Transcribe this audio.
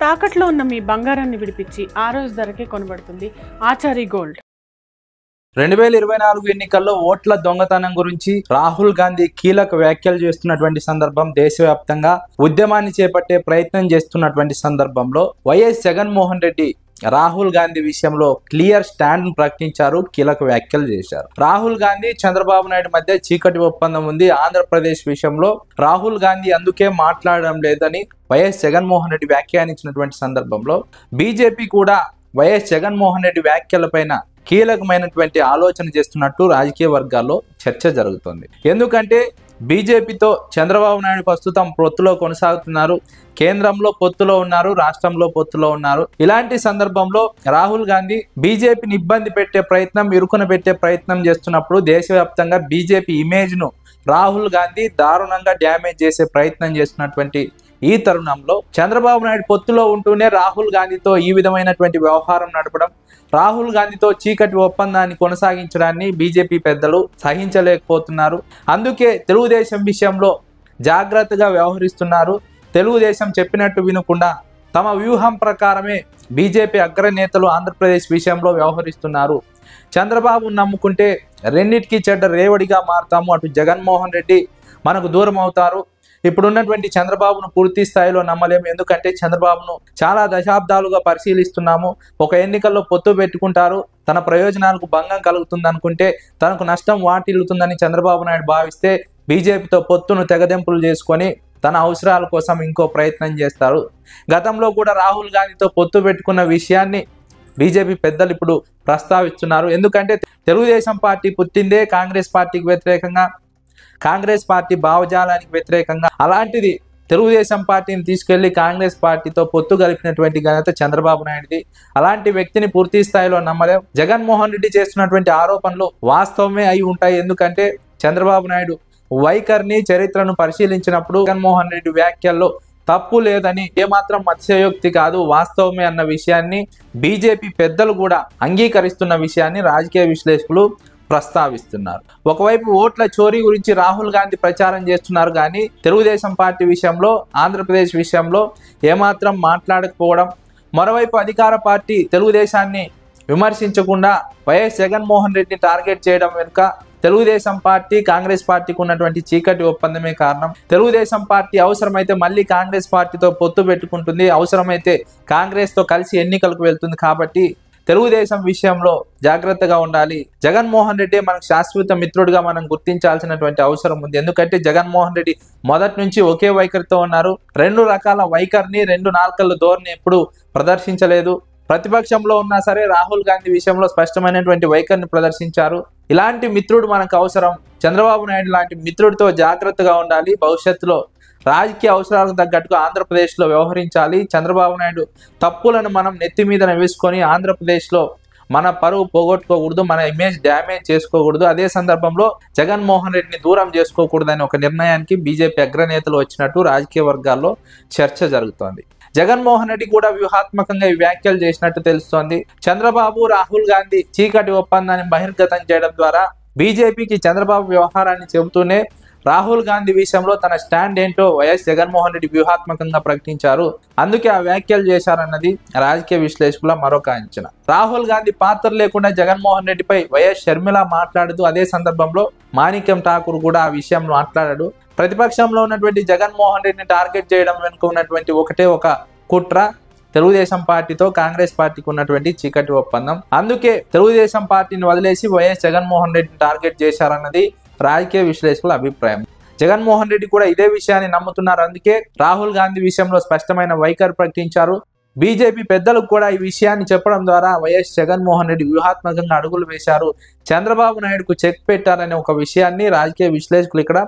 తాకట్లో ఉన్న మీ బంగారాన్ని విడిపించి ఆ రోజు ధరకే కొనబడుతుంది ఆచారి గోల్డ్. 2024 ఎన్నికల్లో ఓట్ల దొంగతనం గురించి రాహుల్ గాంధీ కీలక వ్యాఖ్యలు చేస్తున్నటువంటి సందర్భం, దేశవ్యాప్తంగా ఉద్యమాన్ని చేపట్టే ప్రయత్నం చేస్తున్నటువంటి సందర్భంలో వైఎస్ జగన్మోహన్ రెడ్డి రాహుల్ గాంధీ విషయంలో క్లియర్ స్టాండ్ ప్రకటించారు, కీలక వ్యాఖ్యలు చేశారు. రాహుల్ గాంధీ చంద్రబాబు నాయుడు మధ్య చీకటి ఒప్పందం ఉంది. ఆంధ్రప్రదేశ్ విషయంలో రాహుల్ గాంధీ అందుకే మాట్లాడడం లేదని వైఎస్ జగన్మోహన్ రెడ్డి వ్యాఖ్యానించినటువంటి సందర్భంలో బీజేపీ కూడా వైఎస్ జగన్మోహన్ రెడ్డి వ్యాఖ్యలపైన కీలకమైనటువంటి ఆలోచన చేస్తున్నట్టు రాజకీయ వర్గాల్లో చర్చ జరుగుతుంది. ఎందుకంటే బీజేపీతో చంద్రబాబు నాయుడు ప్రస్తుతం పొత్తులో కొనసాగుతున్నారు, కేంద్రంలో పొత్తులో ఉన్నారు, రాష్ట్రంలో పొత్తులో ఉన్నారు. ఇలాంటి సందర్భంలో రాహుల్ గాంధీ బీజేపీని ఇబ్బంది పెట్టే ప్రయత్నం, ఇరుకున పెట్టే ప్రయత్నం చేస్తున్నప్పుడు దేశవ్యాప్తంగా బీజేపీ ఇమేజ్ ను రాహుల్ గాంధీ దారుణంగా డ్యామేజ్ చేసే ప్రయత్నం చేస్తున్నటువంటి ఈ తరుణంలో చంద్రబాబు నాయుడు పొత్తులో ఉంటూనే రాహుల్ గాంధీతో ఈ విధమైనటువంటి వ్యవహారం నడపడం, రాహుల్ గాంధీతో చీకటి ఒప్పందాన్ని కొనసాగించడాన్ని బీజేపీ పెద్దలు సహించలేకపోతున్నారు. అందుకే తెలుగుదేశం విషయంలో జాగ్రత్తగా వ్యవహరిస్తున్నారు. తెలుగుదేశం చెప్పినట్టు వినకుండా తమ వ్యూహం ప్రకారమే బీజేపీ అగ్రనేతలు ఆంధ్రప్రదేశ్ విషయంలో వ్యవహరిస్తున్నారు. చంద్రబాబును నమ్ముకుంటే రెండింటికి చెడ్డ రేవడిగా మారుతాము, అటు జగన్మోహన్ రెడ్డి మనకు దూరం అవుతారు. ఇప్పుడున్నటువంటి చంద్రబాబును పూర్తి స్థాయిలో నమ్మలేము, ఎందుకంటే చంద్రబాబును చాలా దశాబ్దాలుగా పరిశీలిస్తున్నాము. ఒక ఎన్నికల్లో పొత్తు పెట్టుకుంటారు, తన ప్రయోజనాలకు భంగం కలుగుతుంది అనుకుంటే తనకు నష్టం వాటిల్లుతుందని చంద్రబాబు నాయుడు భావిస్తే బీజేపీతో పొత్తును తెగదెంపులు చేసుకొని తన అవసరాల కోసం ఇంకో ప్రయత్నం చేస్తారు. గతంలో కూడా రాహుల్ గాంధీతో పొత్తు పెట్టుకున్న విషయాన్ని బీజేపీ పెద్దలు ఇప్పుడు ప్రస్తావిస్తున్నారు. ఎందుకంటే తెలుగుదేశం పార్టీ పుట్టిందే కాంగ్రెస్ పార్టీకి వ్యతిరేకంగా, కాంగ్రెస్ పార్టీ భావజాలానికి వ్యతిరేకంగా. అలాంటిది తెలుగుదేశం పార్టీని తీసుకెళ్లి కాంగ్రెస్ పార్టీతో పొత్తు కలిపినటువంటి ఘనత చంద్రబాబు నాయుడుది. అలాంటి వ్యక్తిని పూర్తి స్థాయిలో నమ్మలేం. జగన్మోహన్ రెడ్డి చేస్తున్నటువంటి ఆరోపణలు వాస్తవమే అయి ఉంటాయి. ఎందుకంటే చంద్రబాబు నాయుడు వైఖరిని, చరిత్రను పరిశీలించినప్పుడు జగన్మోహన్ రెడ్డి వ్యాఖ్యల్లో తప్పు లేదని, ఏమాత్రం అతిశయోక్తి కాదు, వాస్తవమే అన్న విషయాన్ని బీజేపీ పెద్దలు కూడా అంగీకరిస్తున్న విషయాన్ని రాజకీయ విశ్లేషకులు ప్రస్తావిస్తున్నారు. ఒకవైపు ఓట్ల చోరీ గురించి రాహుల్ గాంధీ ప్రచారం చేస్తున్నారు, కానీ తెలుగుదేశం పార్టీ విషయంలో, ఆంధ్రప్రదేశ్ విషయంలో ఏమాత్రం మాట్లాడకపోవడం, మరోవైపు అధికార పార్టీ తెలుగుదేశాన్ని విమర్శించకుండా వైఎస్ జగన్మోహన్ రెడ్డిని టార్గెట్ చేయడం వెనుక తెలుగుదేశం పార్టీ, కాంగ్రెస్ పార్టీకి ఉన్నటువంటి చీకటి ఒప్పందమే కారణం. తెలుగుదేశం పార్టీ అవసరమైతే మళ్ళీ కాంగ్రెస్ పార్టీతో పొత్తు పెట్టుకుంటుంది, అవసరమైతే కాంగ్రెస్తో కలిసి ఎన్నికలకు వెళ్తుంది. కాబట్టి తెలుగుదేశం విషయంలో జాగ్రత్తగా ఉండాలి. జగన్మోహన్ రెడ్డి మనకు శాశ్వత మిత్రుడిగా మనం గుర్తించాల్సినటువంటి అవసరం ఉంది. ఎందుకంటే జగన్మోహన్ రెడ్డి మొదటి నుంచి ఒకే వైఖరితో ఉన్నారు. రెండు రకాల వైఖరిని, రెండు నాల్కల ధోరణి ఎప్పుడు ప్రదర్శించలేదు. ప్రతిపక్షంలో ఉన్నా సరే రాహుల్ గాంధీ విషయంలో స్పష్టమైనటువంటి వైఖరిని ప్రదర్శించారు. ఇలాంటి మిత్రుడు మనకు అవసరం. చంద్రబాబు నాయుడు లాంటి మిత్రుడితో జాగ్రత్తగా ఉండాలి. భవిష్యత్తులో రాజకీయ అవసరాలకు తగ్గట్టుగా ఆంధ్రప్రదేశ్లో వ్యవహరించాలి. చంద్రబాబు నాయుడు తప్పులను మనం నెత్తి మీద వేసుకొని ఆంధ్రప్రదేశ్లో మన పరువు పోగొట్టుకోకూడదు, మన ఇమేజ్ డ్యామేజ్ చేసుకోకూడదు. అదే సందర్భంలో జగన్మోహన్ రెడ్డిని దూరం చేసుకోకూడదని ఒక నిర్ణయానికి బీజేపీ అగ్రనేతలు వచ్చినట్టు రాజకీయ వర్గాల్లో చర్చ జరుగుతోంది. జగన్మోహన్ రెడ్డి కూడా వ్యూహాత్మకంగా ఈ వ్యాఖ్యలు చేసినట్టు తెలుస్తోంది. చంద్రబాబు, రాహుల్ గాంధీ చీకటి ఒప్పందాన్ని బహిర్గతం చేయడం ద్వారా బీజేపీకి చంద్రబాబు వ్యవహారాన్ని చెబుతూనే రాహుల్ గాంధీ విషయంలో తన స్టాండ్ ఏంటో వైఎస్ జగన్మోహన్ రెడ్డి వ్యూహాత్మకంగా ప్రకటించారు. అందుకే ఆ వ్యాఖ్యలు చేశారన్నది రాజకీయ విశ్లేషకుల మరొక అంచనా. రాహుల్ గాంధీ పాత్ర లేకుండా జగన్మోహన్ రెడ్డిపై వైఎస్ షర్మిల మాట్లాడుతూ అదే సందర్భంలో మాణిక్యం ఠాకూర్ కూడా ఆ విషయం మాట్లాడాడు. ప్రతిపక్షంలో ఉన్నటువంటి జగన్మోహన్ రెడ్డిని టార్గెట్ చేయడం వెనుక ఉన్నటువంటి ఒకటే ఒక కుట్ర, తెలుగుదేశం పార్టీతో కాంగ్రెస్ పార్టీకి ఉన్నటువంటి చీకటి ఒప్పందం. అందుకే తెలుగుదేశం పార్టీని వదిలేసి వైఎస్ జగన్మోహన్ రెడ్డిని టార్గెట్ చేశారన్నది రాజకీయ విశ్లేషకుల అభిప్రాయం. జగన్మోహన్ రెడ్డి కూడా ఇదే విషయాన్ని నమ్ముతున్నారు. అందుకే రాహుల్ గాంధీ విషయంలో స్పష్టమైన వైఖరి ప్రకటించారు. బీజేపీ పెద్దలకు కూడా ఈ విషయాన్ని చెప్పడం ద్వారా వైఎస్ జగన్మోహన్ రెడ్డి వ్యూహాత్మకంగా అడుగులు వేశారు. చంద్రబాబు నాయుడుకు చెక్ పెట్టారనే ఒక విషయాన్ని రాజకీయ విశ్లేషకులు ఇక్కడ